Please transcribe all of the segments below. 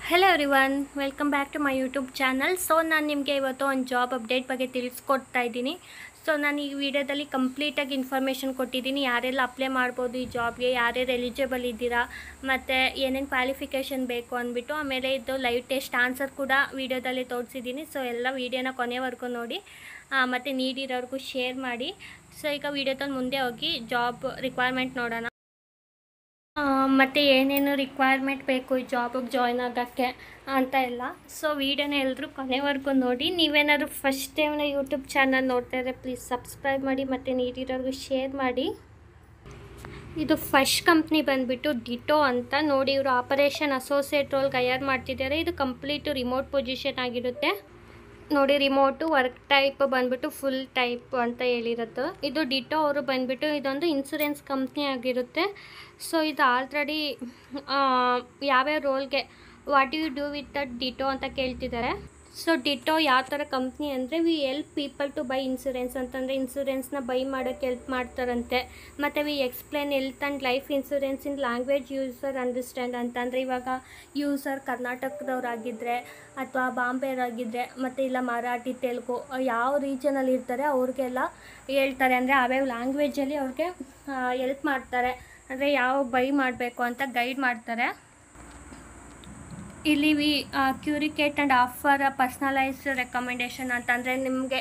Hello everyone, welcome back to my YouTube channel. So ನಾನು ನಿಮಗೆ ಇವತ್ತು ಒಂದು ಜಾಬ್ ಅಪ್ಡೇಟ್ ಬಗ್ಗೆ ತಿಳಿಸ್ಕೊಡ್ತಾ ಇದ್ದೀನಿ. ಸೊ ನಾನು ಈ ವಿಡಿಯೋದಲ್ಲಿ ಕಂಪ್ಲೀಟಾಗಿ ಇನ್ಫಾರ್ಮೇಷನ್ ಕೊಟ್ಟಿದ್ದೀನಿ. ಯಾರೆಲ್ಲ ಅಪ್ಲೈ ಮಾಡ್ಬೋದು ಈ ಜಾಬ್ಗೆ, ಯಾರ್ಯಾರು ಎಲಿಜಿಬಲ್ ಇದ್ದೀರಾ, ಮತ್ತು ಏನೇನು ಕ್ವಾಲಿಫಿಕೇಷನ್ ಬೇಕು ಅಂದ್ಬಿಟ್ಟು. ಆಮೇಲೆ ಇದು ಲೈವ್ ಟೆಸ್ಟ್ ಆನ್ಸರ್ ಕೂಡ ವಿಡಿಯೋದಲ್ಲಿ ತೋರಿಸಿದ್ದೀನಿ. ಸೊ ಎಲ್ಲ ವೀಡಿಯೋನ ಕೊನೆವರೆಗೂ ನೋಡಿ ಮತ್ತು ನೀಡಿರೋರ್ಗೂ ಶೇರ್ ಮಾಡಿ. ಸೊ ಈಗ ವಿಡಿಯೋದಲ್ಲಿ ಮುಂದೆ ಹೋಗಿ ಜಾಬ್ ರಿಕ್ವೈರ್ಮೆಂಟ್ ನೋಡೋಣ. ಮತ್ತು ಏನೇನು ರಿಕ್ವೈರ್ಮೆಂಟ್ ಬೇಕು ಈ ಜಾಬಿಗೆ ಜಾಯ್ನ್ ಆಗೋಕ್ಕೆ ಅಂತ ಎಲ್ಲ. ಸೊ ವೀಡಿಯೋನ ಎಲ್ಲರೂ ಕೊನೆವರೆಗೂ ನೋಡಿ. ನೀವೇನಾದರೂ ಫಸ್ಟ್ ಟೈಮ್ನ ಯೂಟ್ಯೂಬ್ ಚಾನಲ್ ನೋಡ್ತಾ ಇದ್ದರೆ ಪ್ಲೀಸ್ ಸಬ್ಸ್ಕ್ರೈಬ್ ಮಾಡಿ ಮತ್ತು ನೀಡಿರೋರ್ಗೂ ಶೇರ್ ಮಾಡಿ. ಇದು ಫಸ್ಟ್ ಕಂಪ್ನಿ ಬಂದುಬಿಟ್ಟು ಡಿಟೋ ಅಂತ ನೋಡಿ. ಇವರು ಆಪರೇಷನ್ ಅಸೋಸಿಯೇಟ್ ರೋಲ್ಗೆ ಹೈಯರ್ ಮಾಡ್ತಿದ್ದಾರೆ. ಇದು ಕಂಪ್ಲೀಟು ರಿಮೋಟ್ ಪೊಸಿಷನ್ ಆಗಿರುತ್ತೆ ನೋಡಿ. ರಿಮೋಟು ವರ್ಕ್ ಟೈಪ್ ಬಂದುಬಿಟ್ಟು ಫುಲ್ ಟೈಪ್ ಅಂತ ಹೇಳಿರುತ್ತೆ. ಇದು ಡಿಟೋ ಅವರು ಬಂದುಬಿಟ್ಟು ಇದೊಂದು ಇನ್ಸೂರೆನ್ಸ್ ಕಂಪ್ನಿ ಆಗಿರುತ್ತೆ. ಸೊ ಇದು ಆಲ್ರೆಡಿ ಯಾವ್ಯಾವ ರೋಲ್ಗೆ what you do with that Ditto ಅಂತ ಕೇಳ್ತಿದ್ದಾರೆ. ಸೊ ಡಿಟೋ ಯಾವ ಥರ ಕಂಪ್ನಿ ಅಂದರೆ we help people to buy insurance ಅಂತಂದರೆ ಇನ್ಸೂರೆನ್ಸ್ನ ಬೈ ಮಾಡೋಕ್ಕೆ ಹೆಲ್ಪ್ ಮಾಡ್ತಾರಂತೆ. ಮತ್ತು we explain health and life insurance in language user understand ಅಂತಂದರೆ ಇವಾಗ ಯೂಸರ್ ಕರ್ನಾಟಕದವ್ರಾಗಿದ್ದರೆ ಅಥವಾ ಬಾಂಬೆಯವರಾಗಿದ್ದರೆ ಮತ್ತು ಇಲ್ಲ ಮರಾಠಿ, ತೆಲುಗು ಯಾವ ರೀಜನಲ್ಲಿ ಇರ್ತಾರೆ ಅವ್ರಿಗೆಲ್ಲ ಹೇಳ್ತಾರೆ. ಅಂದರೆ ಯಾವ್ಯಾವ ಲ್ಯಾಂಗ್ವೇಜಲ್ಲಿ ಅವ್ರಿಗೆ ಹೆಲ್ಪ್ ಮಾಡ್ತಾರೆ, ಅಂದರೆ ಯಾವ ಬೈ ಮಾಡಬೇಕು ಅಂತ ಗೈಡ್ ಮಾಡ್ತಾರೆ. ಇಲ್ಲಿ V ಕ್ಯೂರಿಕೇಟ್ and offer personalised recommendation ಅಂತಂದರೆ ನಿಮಗೆ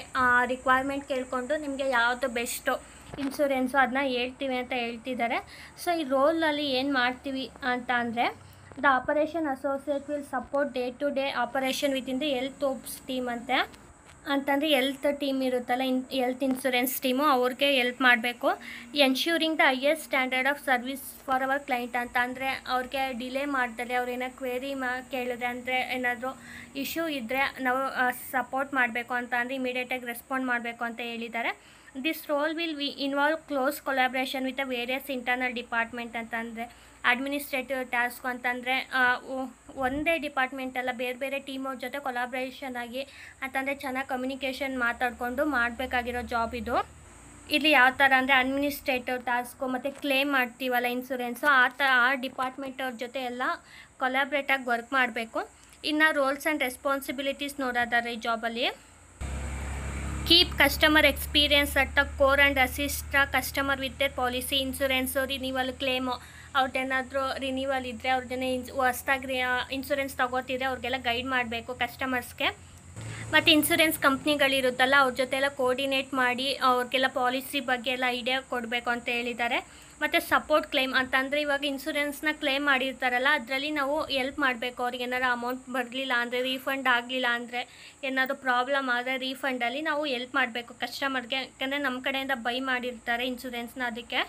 ರಿಕ್ವೈರ್ಮೆಂಟ್ ಕೇಳಿಕೊಂಡು ನಿಮಗೆ ಯಾವುದು ಬೆಸ್ಟು ಇನ್ಸೂರೆನ್ಸು ಅದನ್ನ ಹೇಳ್ತೀವಿ ಅಂತ ಹೇಳ್ತಿದ್ದಾರೆ. ಸೊ ಈ ರೋಲಲ್ಲಿ ಏನು ಮಾಡ್ತೀವಿ ಅಂತ ಅಂದರೆ the operation associate will support day to day operation within the health ops team ಅಂತಂದರೆ ಹೆಲ್ತ್ ಟೀಮ್ ಇರುತ್ತಲ್ಲ, ಹೆಲ್ತ್ ಇನ್ಸೂರೆನ್ಸ್ ಟೀಮು, ಅವ್ರಿಗೆ ಹೆಲ್ಪ್ ಮಾಡಬೇಕು. Ensuring the highest standard of service for our client ಅಂತ ಅಂದರೆ ಅವ್ರಿಗೆ ಡಿಲೇ ಮಾಡ್ತಾರೆ. ಅವ್ರು ಏನೋ ಕ್ವೇರಿ ಕೇಳಿದ್ರೆ ಅಂದರೆ ಏನಾದರೂ ಇಶ್ಯೂ ಇದ್ದರೆ ನಾವು ಸಪೋರ್ಟ್ ಮಾಡಬೇಕು ಅಂತ ಅಂದರೆ ಇಮಿಡಿಯೇಟಾಗಿ ರೆಸ್ಪಾಂಡ್ ಮಾಡಬೇಕು ಅಂತ ಹೇಳಿದ್ದಾರೆ. This roll will involve close collaboration with various internal department ಅಂತಂದರೆ ಅಡ್ಮಿನಿಸ್ಟ್ರೇಟಿವ್ ಟಾಸ್ಕ್ ಅಂತಂದರೆ ಒಂದೇ ಡಿಪಾರ್ಟ್ಮೆಂಟಲ್ಲ, ಬೇರೆ ಬೇರೆ ಟೀಮವ್ರ ಜೊತೆ ಕೊಲಾಬ್ರೇಷನ್ ಆಗಿ ಅಂತಂದರೆ ಚೆನ್ನಾಗಿ ಕಮ್ಯುನಿಕೇಷನ್ ಮಾತಾಡಿಕೊಂಡು ಮಾಡಬೇಕಾಗಿರೋ ಜಾಬ್ ಇದು. ಇಲ್ಲಿ ಯಾವ ಥರ ಅಂದರೆ ಅಡ್ಮಿನಿಸ್ಟ್ರೇಟಿವ್ ಟಾಸ್ಕು ಮತ್ತು ಕ್ಲೇಮ್ ಮಾಡ್ತೀವಲ್ಲ ಇನ್ಸೂರೆನ್ಸು, ಆ ಡಿಪಾರ್ಟ್ಮೆಂಟ್ ಅವ್ರ ಜೊತೆ ಎಲ್ಲ ಕೊಲಾಬ್ರೇಟಾಗಿ ವರ್ಕ್ ಮಾಡಬೇಕು. ಇನ್ನು ರೋಲ್ಸ್ ಆ್ಯಂಡ್ ರೆಸ್ಪಾನ್ಸಿಬಿಲಿಟೀಸ್ ನೋಡೋದಾದ್ರೆ ಈ ಜಾಬಲ್ಲಿ keep customer experience at the core and assist customer with their policy insurance renewal claim. ಅವ್ರದ್ದೇನಾದರೂ ರಿನಿವಲ್ ಇದ್ದರೆ ಅವ್ರದ್ದೇನೆ ಹೊಸ್ದಾಗಿ ಇನ್ಸೂರೆನ್ಸ್ ತೊಗೋತಿದ್ರೆ ಅವ್ರಿಗೆಲ್ಲ ಗೈಡ್ ಮಾಡಬೇಕು ಕಸ್ಟಮರ್ಸ್ಗೆ. ಮತ್ತು ಇನ್ಸೂರೆನ್ಸ್ ಕಂಪ್ನಿಗಳಿರುತ್ತಲ್ಲ ಅವ್ರ ಜೊತೆ ಎಲ್ಲ ಕೋರ್ಡಿನೇಟ್ ಮಾಡಿ ಅವ್ರಿಗೆಲ್ಲ ಪಾಲಿಸಿ ಬಗ್ಗೆ ಎಲ್ಲ ಐಡಿಯಾ ಕೊಡಬೇಕು ಅಂತ ಹೇಳಿದ್ದಾರೆ. ಮತ್ತು ಸಪೋರ್ಟ್ ಕ್ಲೇಮ್ ಅಂತಂದರೆ ಇವಾಗ ಇನ್ಸೂರೆನ್ಸ್ನ ಕ್ಲೇಮ್ ಮಾಡಿರ್ತಾರಲ್ಲ ಅದರಲ್ಲಿ ನಾವು ಹೆಲ್ಪ್ ಮಾಡಬೇಕು. ಅವ್ರಿಗೆ ಏನಾದ್ರು ಅಮೌಂಟ್ ಬರಲಿಲ್ಲ ಅಂದರೆ, ರೀಫಂಡ್ ಆಗಲಿಲ್ಲ ಅಂದರೆ, ಏನಾದರೂ ಪ್ರಾಬ್ಲಮ್ ಆದರೆ ರೀಫಂಡಲ್ಲಿ ನಾವು ಹೆಲ್ಪ್ ಮಾಡಬೇಕು ಕಸ್ಟಮರ್ಗೆ. ಯಾಕಂದರೆ ನಮ್ಮ ಕಡೆಯಿಂದ ಬೈ ಮಾಡಿರ್ತಾರೆ ಇನ್ಸೂರೆನ್ಸ್ನ, ಅದಕ್ಕೆ.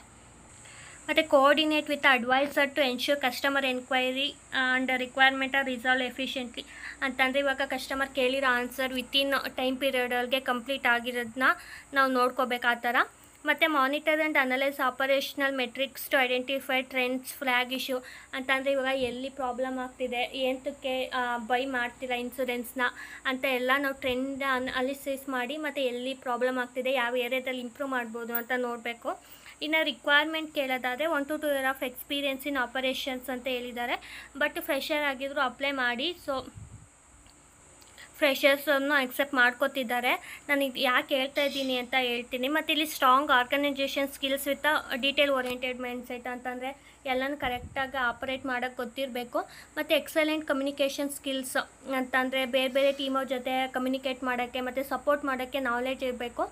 ಮತ್ತು coordinate with advisor to ensure customer enquiry and requirement are resolve efficiently ಅಂತಂದರೆ ಇವಾಗ ಕಸ್ಟಮರ್ ಕೇಳಿರೋ ಆನ್ಸರ್ ವಿತಿನ್ ಟೈಮ್ ಪೀರಿಯಡಲ್ಗೆ ಕಂಪ್ಲೀಟ್ ಆಗಿರೋದನ್ನ ನಾವು ನೋಡ್ಕೋಬೇಕು ಆ ಥರ. ಮತ್ತು monitor and analyse operational metrics to identify trends, flag issue ಅಂತಂದರೆ ಇವಾಗ ಎಲ್ಲಿ ಪ್ರಾಬ್ಲಮ್ ಆಗ್ತಿದೆ, ಏನಕ್ಕೆ ಬೈ ಮಾಡ್ತಿಲ್ಲ ಇನ್ಸೂರೆನ್ಸ್ನ ಅಂತ ಎಲ್ಲ ನಾವು ಟ್ರೆಂಡ್ ಅನಾಲಿಸಿಸ್ ಮಾಡಿ ಮತ್ತು ಎಲ್ಲಿ ಪ್ರಾಬ್ಲಮ್ ಆಗ್ತಿದೆ, ಯಾವ ಏರಿಯಾದಲ್ಲಿ ಇಂಪ್ರೂವ್ ಮಾಡ್ಬೋದು ಅಂತ ನೋಡಬೇಕು. ಇನ್ನು ರಿಕ್ವೈರ್ಮೆಂಟ್ ಕೇಳೋದಾದರೆ 1 to 2 years of experience in operations ಅಂತ ಹೇಳಿದ್ದಾರೆ. ಬಟ್ ಫ್ರೆಷರ್ ಆಗಿದ್ರು ಅಪ್ಲೈ ಮಾಡಿ. ಸೊ ಫ್ರೆಷರ್ಸನ್ನು ಅಕ್ಸೆಪ್ಟ್ ಮಾಡ್ಕೋತಿದ್ದಾರೆ. ನಾನು ಇದು ಯಾಕೆ ಹೇಳ್ತಾ ಇದ್ದೀನಿ ಅಂತ ಹೇಳ್ತೀನಿ. ಮತ್ತು ಇಲ್ಲಿ strong organisation skills with detail oriented mindset ಅಂತಂದರೆ ಎಲ್ಲನೂ ಕರೆಕ್ಟಾಗಿ ಆಪರೇಟ್ ಮಾಡೋಕ್ಕೆ ಗೊತ್ತಿರಬೇಕು. ಮತ್ತು ಎಕ್ಸಲೆಂಟ್ ಕಮ್ಯುನಿಕೇಷನ್ ಸ್ಕಿಲ್ಸ್ ಅಂತಂದರೆ ಬೇರೆ ಬೇರೆ ಟೀಮವ್ರ ಜೊತೆ ಕಮ್ಯುನಿಕೇಟ್ ಮಾಡೋಕ್ಕೆ ಮತ್ತು ಸಪೋರ್ಟ್ ಮಾಡೋಕ್ಕೆ ನಾಲೆಡ್ಜ್ ಇರಬೇಕು.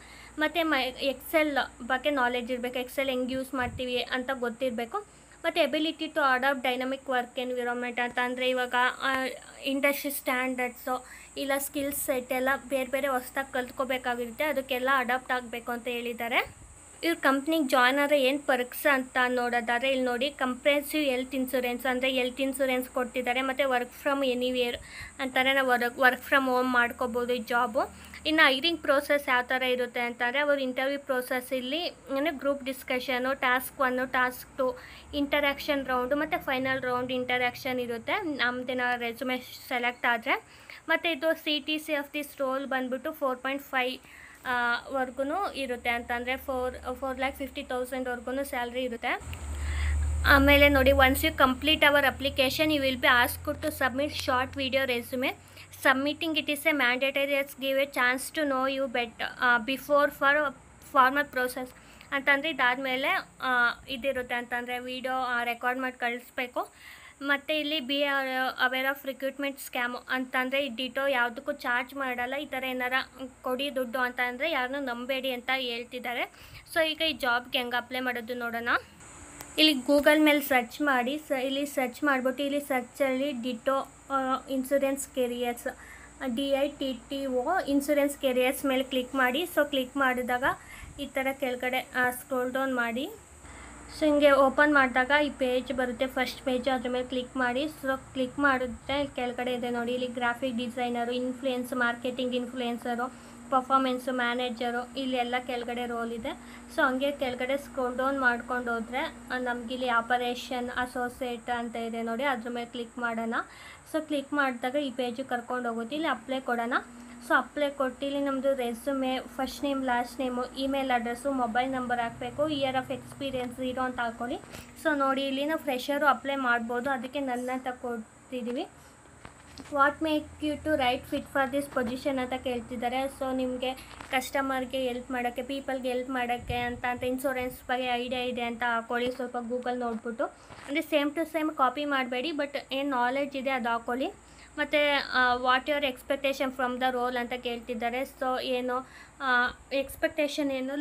ಮತ್ತು ಎಕ್ಸೆಲ್ ಬಗ್ಗೆ ನಾಲೆಡ್ಜ್ ಇರಬೇಕು. ಎಕ್ಸೆಲ್ ಹೆಂಗೆ ಯೂಸ್ ಮಾಡ್ತೀವಿ ಅಂತ ಗೊತ್ತಿರಬೇಕು. ಮತ್ತು ability to adapt dynamic work environment ಅಂತಂದರೆ ಇವಾಗ ಇಂಡಸ್ಟ್ರಿ ಸ್ಟ್ಯಾಂಡರ್ಡ್ಸು ಇಲ್ಲ ಸ್ಕಿಲ್ಸ್ ಸೆಟ್ ಎಲ್ಲ ಬೇರೆ ಬೇರೆ ಹೊಸ್ದಾಗಿ ಕಲ್ತ್ಕೋಬೇಕಾಗಿರುತ್ತೆ, ಅದಕ್ಕೆಲ್ಲ ಅಡಾಪ್ಟ್ ಆಗಬೇಕು ಅಂತ ಹೇಳಿದ್ದಾರೆ. ಇವ್ರ ಕಂಪ್ನಿಗೆ ಜಾಯ್ನ್ ಆದರೆ ಏನು ಪರ್ಕ್ಸ್ ಅಂತ ನೋಡೋದಾದರೆ ಇಲ್ಲಿ ನೋಡಿ, ಕಂಪ್ರೆನ್ಸಿವ್ ಹೆಲ್ತ್ ಇನ್ಸೂರೆನ್ಸ್ ಅಂದರೆ ಹೆಲ್ತ್ ಇನ್ಸೂರೆನ್ಸ್ ಕೊಡ್ತಿದ್ದಾರೆ. ಮತ್ತು ವರ್ಕ್ ಫ್ರಮ್ ಎನಿವೇರ್ ಅಂತಾರೆ, ನಾವು ವರ್ಕ್ ಫ್ರಮ್ ಹೋಮ್ ಮಾಡ್ಕೋಬೋದು ಈ ಜಾಬು. ಇನ್ನು ಹೈರಿಂಗ್ ಪ್ರೋಸೆಸ್ ಯಾವ ಥರ ಇರುತ್ತೆ ಅಂತಂದರೆ ಅವ್ರ ಇಂಟರ್ವ್ಯೂ ಪ್ರೋಸೆಸ್ ಇಲ್ಲಿ group discussion, task 1, task 2, interaction round ಮತ್ತು ಫೈನಲ್ ರೌಂಡ್ ಇಂಟರ್ಯಾಕ್ಷನ್ ಇರುತ್ತೆ ನಮ್ಮದೇನ ರೆಸ್ಯೂಮೆ ಸೆಲೆಕ್ಟ್ ಆದರೆ. ಮತ್ತು ಇದು CTC ಆಫ್ ದಿಸ್ ರೋಲ್ ಬಂದುಬಿಟ್ಟು 4.5 ವರ್ಗೂ ಇರುತ್ತೆ ಅಂತಂದರೆ 4,50,000 ಸ್ಯಾಲ್ರಿ ಇರುತ್ತೆ. ಆಮೇಲೆ ನೋಡಿ, once you complete our application you will be ask to submit short video resume. Submitting it is a mandatory, it's give a chance to know you better before formal process ಅಂತಂದರೆ ಇದಾದಮೇಲೆ ಇದಿರುತ್ತೆ ಅಂತಂದರೆ video record ಮಾಡಿ ಕಳಿಸ್ಬೇಕು. ಮತ್ತು ಇಲ್ಲಿ be aware of recruitment scam ಅಂತಂದರೆ ditto ಯಾವುದಕ್ಕೂ ಚಾರ್ಜ್ ಮಾಡಲ್ಲ. ಈ ಥರ ಏನಾರ ಕೊಡಿ ದುಡ್ಡು ಅಂತ ಅಂದರೆ ಯಾರನ್ನೂ ನಂಬೇಡಿ ಅಂತ ಹೇಳ್ತಿದ್ದಾರೆ. ಸೊ ಈಗ ಈ ಜಾಬ್ಗೆ ಹೆಂಗೆ ಅಪ್ಲೈ ಮಾಡೋದು ನೋಡೋಣ. ಇಲ್ಲಿ ಗೂಗಲ್ ಮೇಲೆ ಸರ್ಚ್ ಮಾಡಿ, ಇಲ್ಲಿ ಸರ್ಚ್ ಮಾಡಿಬಿಟ್ಟು ಇಲ್ಲಿ ಸರ್ಚಲ್ಲಿ Ditto insurance careers DITTO insurance careers ಮೇಲೆ ಕ್ಲಿಕ್ ಮಾಡಿ. ಸೊ ಕ್ಲಿಕ್ ಮಾಡಿದಾಗ ಈ ಥರ ಕೆಳಗಡೆ ಸ್ಕ್ರೋಲ್ ಡೌನ್ ಮಾಡಿ. ಸೊ ಹಿಂಗೆ ಓಪನ್ ಮಾಡಿದಾಗ ಈ ಪೇಜ್ ಬರುತ್ತೆ, ಫಸ್ಟ್ ಪೇಜು. ಅದ್ರ ಮೇಲೆ ಕ್ಲಿಕ್ ಮಾಡಿ. ಸೊ ಕ್ಲಿಕ್ ಮಾಡಿದ್ರೆ ಕೆಳಗಡೆ ಇದೆ ನೋಡಿ, ಇಲ್ಲಿ graphic designer, influence, marketing influencer, performance manager, ಇಲ್ಲೆಲ್ಲ ಕೆಳಗಡೆ ರೋಲ್ ಇದೆ. ಸೊ ಹಂಗೆ ಕೆಳಗಡೆ ಸ್ಕ್ರೋಲ್ ಡೌನ್ ಮಾಡ್ಕೊಂಡು ಹೋದರೆ ನಮಗಿಲ್ಲಿ ಆಪರೇಷನ್ ಅಸೋಸಿಯೇಟ್ ಅಂತ ಇದೆ ನೋಡಿ, ಅದ್ರ ಮೇಲೆ ಕ್ಲಿಕ್ ಮಾಡೋಣ. ಸೊ ಕ್ಲಿಕ್ ಮಾಡಿದಾಗ ಈ ಪೇಜು ಕರ್ಕೊಂಡು ಹೋಗುತ್ತೆ. ಇಲ್ಲಿ ಅಪ್ಲೈ ಕೊಡೋಣ. ಸೊ ಅಪ್ಲೈ ಕೊಟ್ಟು ಇಲ್ಲಿ ನಮ್ಮದು resume, first name, last name, email address, mobile number ಹಾಕಬೇಕು. ಇಯರ್ ಆಫ್ ಎಕ್ಸ್ಪೀರಿಯನ್ಸ್ 0 ಅಂತ ಹಾಕ್ಕೊಳ್ಳಿ. ಸೊ ನೋಡಿ, ಇಲ್ಲಿ ನಾವು ಫ್ರೆಷರು ಅಪ್ಲೈ ಮಾಡ್ಬೋದು, ಅದಕ್ಕೆ ನನ್ನ ತಗೊಡ್ತಿದ್ದೀವಿ. What make you to right fit for this position ಅಂತ ಕೇಳ್ತಿದ್ದಾರೆ. ಸೊ ನಿಮಗೆ ಕಸ್ಟಮರ್ಗೆ ಎಲ್ಪ್ ಮಾಡೋಕ್ಕೆ, ಪೀಪಲ್ಗೆ ಎಲ್ಪ್ ಮಾಡೋಕ್ಕೆ ಅಂತ ಇನ್ಶೂರೆನ್ಸ್ ಬಗ್ಗೆ ಐಡಿಯಾ ಇದೆ ಅಂತ ಹಾಕ್ಕೊಳ್ಳಿ. ಸ್ವಲ್ಪ ಗೂಗಲ್ ನೋಡಿಬಿಟ್ಟು, ಅಂದರೆ ಸೇಮ್ ಟು ಸೇಮ್ ಕಾಪಿ ಮಾಡಬೇಡಿ, ಬಟ್ ಏನು ನಾಲೆಡ್ಜ್ ಇದೆ ಅದು ಹಾಕ್ಕೊಳ್ಳಿ. ಮತ್ತು what your expectation from the role ಅಂತ ಕೇಳ್ತಿದ್ದಾರೆ. ಸೊ ಏನು ಎಕ್ಸ್ಪೆಕ್ಟೇಷನ್ ಏನು,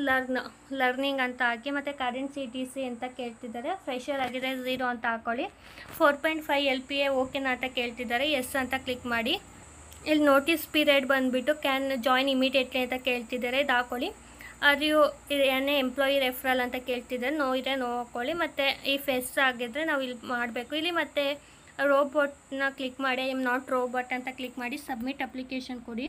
ಲರ್ನಿಂಗ್ ಅಂತ ಹಾಕಿ. ಮತ್ತು ಕರೆಂಟ್ CTC ಅಂತ ಕೇಳ್ತಿದ್ದಾರೆ. ಫ್ರೆಷರ್ ಆಗಿದೆ 0 ಅಂತ ಹಾಕ್ಕೊಳ್ಳಿ. 4.5 LPA ಓಕೆನಾ ಅಂತ ಕೇಳ್ತಿದ್ದಾರೆ. ಎಸ್ ಅಂತ ಕ್ಲಿಕ್ ಮಾಡಿ. ಇಲ್ಲಿ ನೋಟಿಸ್ ಪೀರಿಯಡ್ ಬಂದುಬಿಟ್ಟು ಕ್ಯಾನ್ ಜಾಯಿನ್ ಇಮಿಡಿಯೇಟ್ಲಿ ಅಂತ ಕೇಳ್ತಿದ್ದಾರೆ, ಇದು ಹಾಕ್ಕೊಳ್ಳಿ. ಅದು ಏನೇ ಎಂಪ್ಲಾಯಿ ರೆಫರಲ್ ಅಂತ ಕೇಳ್ತಿದ್ದಾರೆ, ನೋ ಇದೆ ನೋ ಹಾಕ್ಕೊಳ್ಳಿ. ಮತ್ತು ಈ ಫೆಸ್ ಆಗಿದ್ದರೆ ನಾವು ಇಲ್ಲಿ ಮಾಡಬೇಕು. ಇಲ್ಲಿ ಮತ್ತು ರೋಬೋಟ್ನ ಕ್ಲಿಕ್ ಮಾಡಿ, ಐ ಎಮ್ ನಾಟ್ ರೋಬೋಟ್ ಅಂತ ಕ್ಲಿಕ್ ಮಾಡಿ ಸಬ್ಮಿಟ್ ಅಪ್ಲಿಕೇಶನ್ ಕೊಡಿ.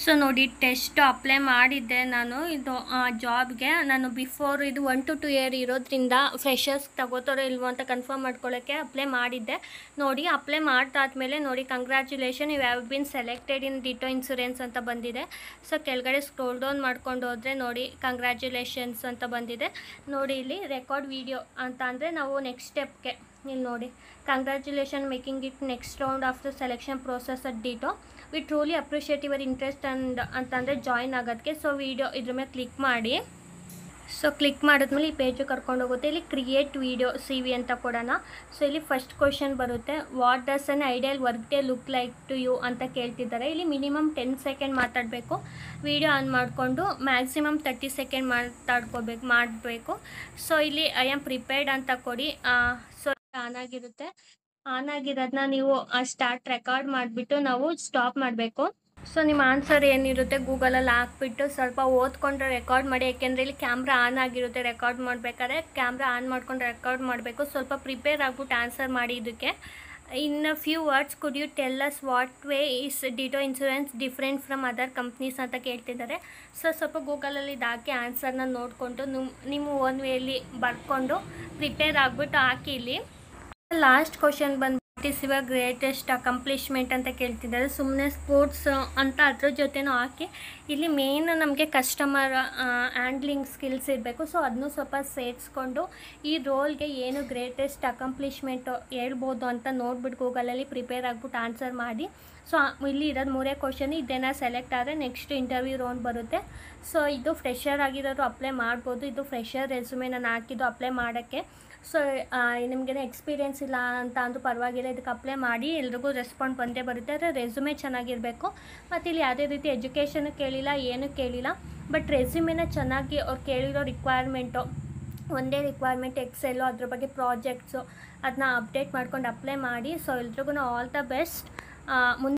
ಸೊ ನೋಡಿ, ಟೆಸ್ಟ್ ಅಪ್ಲೈ ಮಾಡಿದ್ದೆ ನಾನು ಇದು ಜಾಬ್ಗೆ. ನಾನು ಬಿಫೋರ್ ಇದು 1 to 2 ಇಯರ್ ಇರೋದ್ರಿಂದ ಫ್ರೆಷರ್ಸ್ ತಗೋತಾರೋ ಇಲ್ವೋ ಅಂತ ಕನ್ಫರ್ಮ್ ಮಾಡ್ಕೊಳ್ಳೋಕ್ಕೆ ಅಪ್ಲೈ ಮಾಡಿದ್ದೆ. ನೋಡಿ, ಅಪ್ಲೈ ಮಾಡ್ದಾದ್ಮೇಲೆ ನೋಡಿ, congratulation, you have been selected in Ditto insurance ಅಂತ ಬಂದಿದೆ. ಸೊ ಕೆಳಗಡೆ ಸ್ಕ್ರೋಲ್ ಡೌನ್ ಮಾಡ್ಕೊಂಡು ಹೋದರೆ ನೋಡಿ, ಕಂಗ್ರ್ಯಾಚುಲೇಷನ್ಸ್ ಅಂತ ಬಂದಿದೆ ನೋಡಿ. ಇಲ್ಲಿ ರೆಕಾರ್ಡ್ ವಿಡಿಯೋ ಅಂತ ಅಂದರೆ ನಾವು ನೆಕ್ಸ್ಟ್ ಸ್ಟೆಪ್ಗೆ ಇಲ್ಲಿ ನೋಡಿ, congratulation making it next round of the selection process at Ditto. We truly appreciate your interest ಅಂತಂದರೆ ಜಾಯಿನ್ ಆಗೋದಕ್ಕೆ. ಸೊ ವಿಡಿಯೋ ಇದ್ರ ಮೇಲೆ ಕ್ಲಿಕ್ ಮಾಡಿ. ಸೊ ಕ್ಲಿಕ್ ಮಾಡಿದ್ಮೇಲೆ ಈ ಪೇಜು ಕರ್ಕೊಂಡು ಹೋಗುತ್ತೆ. ಇಲ್ಲಿ ಕ್ರಿಯೇಟ್ ವಿಡಿಯೋ CV ಅಂತ ಕೊಡೋಣ. ಸೊ ಇಲ್ಲಿ ಫಸ್ಟ್ ಕ್ವಶನ್ ಬರುತ್ತೆ, what does an ideal work day look like to you ಅಂತ ಕೇಳ್ತಿದ್ದಾರೆ. ಇಲ್ಲಿ ಮಿನಿಮಮ್ 10 ಸೆಕೆಂಡ್ ಮಾತಾಡಬೇಕು. ವಿಡಿಯೋ ಆನ್ ಮಾಡಿಕೊಂಡು ಮ್ಯಾಕ್ಸಿಮಮ್ 30 ಸೆಕೆಂಡ್ ಮಾಡಬೇಕು. ಸೊ ಇಲ್ಲಿ ಐ ಆಮ್ ಪ್ರಿಪೇರ್ಡ್ ಅಂತ ಕೊಡಿ. ಸೊ ಆನ್ ಆಗಿರುತ್ತೆ. ಆನ್ ಆಗಿರೋದನ್ನ ನೀವು ಸ್ಟಾರ್ಟ್ ರೆಕಾರ್ಡ್ ಮಾಡಿಬಿಟ್ಟು ನಾವು ಸ್ಟಾಪ್ ಮಾಡಬೇಕು. ಸೊ ನಿಮ್ಮ ಆನ್ಸರ್ ಏನಿರುತ್ತೆ ಗೂಗಲಲ್ಲಿ ಹಾಕ್ಬಿಟ್ಟು ಸ್ವಲ್ಪ ಓದ್ಕೊಂಡು ರೆಕಾರ್ಡ್ ಮಾಡಿ. ಯಾಕೆಂದರೆ ಇಲ್ಲಿ ಕ್ಯಾಮ್ರಾ ಆನ್ ಆಗಿರುತ್ತೆ. ರೆಕಾರ್ಡ್ ಮಾಡಬೇಕಾದ್ರೆ ಕ್ಯಾಮ್ರಾ ಆನ್ ಮಾಡ್ಕೊಂಡು ರೆಕಾರ್ಡ್ ಮಾಡಬೇಕು. ಸ್ವಲ್ಪ ಪ್ರಿಪೇರ್ ಆಗಿಬಿಟ್ಟು ಆನ್ಸರ್ ಮಾಡಿ. ಇದಕ್ಕೆ in few words could you tell us what way is Ditto insurance different from other companies ಅಂತ ಕೇಳ್ತಿದ್ದಾರೆ. ಸೊ ಸ್ವಲ್ಪ ಗೂಗಲಲ್ಲಿ ಇದು ಹಾಕಿ ಆನ್ಸರ್ನ ನೋಡಿಕೊಂಡು ನಿಮ್ಮ ಓನ್ ವೇಲಿ ಬರ್ಕೊಂಡು ಪ್ರಿಪೇರ್ ಆಗಿಬಿಟ್ಟು ಹಾಕಿ. ಇಲ್ಲಿ ಲಾಸ್ಟ್ ಕ್ವಶನ್ ಬಂದು ಇಸ್ ಯುವರ್ ಗ್ರೇಟೆಸ್ಟ್ ಅಕಂಪ್ಲಿಷ್ಮೆಂಟ್ ಅಂತ ಕೇಳ್ತಿದ್ದಾರೆ. ಸುಮ್ಮನೆ ಸ್ಪೋರ್ಟ್ಸ್ ಅಂತ ಅದ್ರ ಜೊತೆನೂ ಹಾಕಿ. ಇಲ್ಲಿ ಮೇನ್ ನಮಗೆ ಕಸ್ಟಮರ್ ಹ್ಯಾಂಡ್ಲಿಂಗ್ ಸ್ಕಿಲ್ಸ್ ಇರಬೇಕು. ಸೊ ಅದನ್ನು ಸ್ವಲ್ಪ ಸೇರಿಸ್ಕೊಂಡು ಈ ರೋಲ್ಗೆ ಏನು ಗ್ರೇಟೆಸ್ಟ್ ಅಕಂಪ್ಲಿಷ್ಮೆಂಟು ಹೇಳ್ಬೋದು ಅಂತ ನೋಡ್ಬಿಟ್ಟು ಗೂಗಲಲ್ಲಿ ಪ್ರಿಪೇರ್ ಆಗಿಬಿಟ್ಟು ಆನ್ಸರ್ ಮಾಡಿ. ಸೊ ಇಲ್ಲಿ ಇರೋದು 3 ಕ್ವಶನ್. ಇದೇನ ಸೆಲೆಕ್ಟ್ ಆದರೆ ನೆಕ್ಸ್ಟ್ ಇಂಟರ್ವ್ಯೂ ರೌಂಡ್ ಬರುತ್ತೆ. ಸೊ ಇದು ಫ್ರೆಷರ್ ಆಗಿರೋರು ಅಪ್ಲೈ ಮಾಡ್ಬೋದು. ಇದು ಫ್ರೆಷರ್ ರೆಸ್ಯೂಮೆ ನಾನು ಹಾಕಿದ್ದು ಅಪ್ಲೈ ಮಾಡೋಕ್ಕೆ. ಸೊ ನಿಮಗೇನೋ ಎಕ್ಸ್ಪೀರಿಯೆನ್ಸ್ ಇಲ್ಲ ಅಂತ ಅಂದರೂ ಪರವಾಗಿಲ್ಲ, ಇದಕ್ಕೆ ಅಪ್ಲೈ ಮಾಡಿ. ಎಲ್ರಿಗೂ ರೆಸ್ಪಾಂಡ್ ಬಂದೇ ಬರುತ್ತೆ. ಆದರೆ ರೆಸ್ಯೂಮೆ ಚೆನ್ನಾಗಿರಬೇಕು. ಮತ್ತು ಇಲ್ಲಿ ಯಾವುದೇ ರೀತಿ ಎಜುಕೇಷನು ಕೇಳಿಲ್ಲ, ಏನೂ ಕೇಳಿಲ್ಲ. ಬಟ್ ರೆಸ್ಯೂಮೆನ ಚೆನ್ನಾಗಿ ಅವ್ರು ಕೇಳಿರೋ ರಿಕ್ವೈರ್ಮೆಂಟು ಒಂದೇ ರಿಕ್ವೈರ್ಮೆಂಟ್, ಎಕ್ಸೆಲ್ಲು, ಅದ್ರ ಬಗ್ಗೆ ಪ್ರಾಜೆಕ್ಟ್ಸು ಅದನ್ನ ಅಪ್ಡೇಟ್ ಮಾಡ್ಕೊಂಡು ಅಪ್ಲೈ ಮಾಡಿ. ಸೊ ಎಲ್ರಿಗೂ ಆಲ್ ದ ಬೆಸ್ಟ್.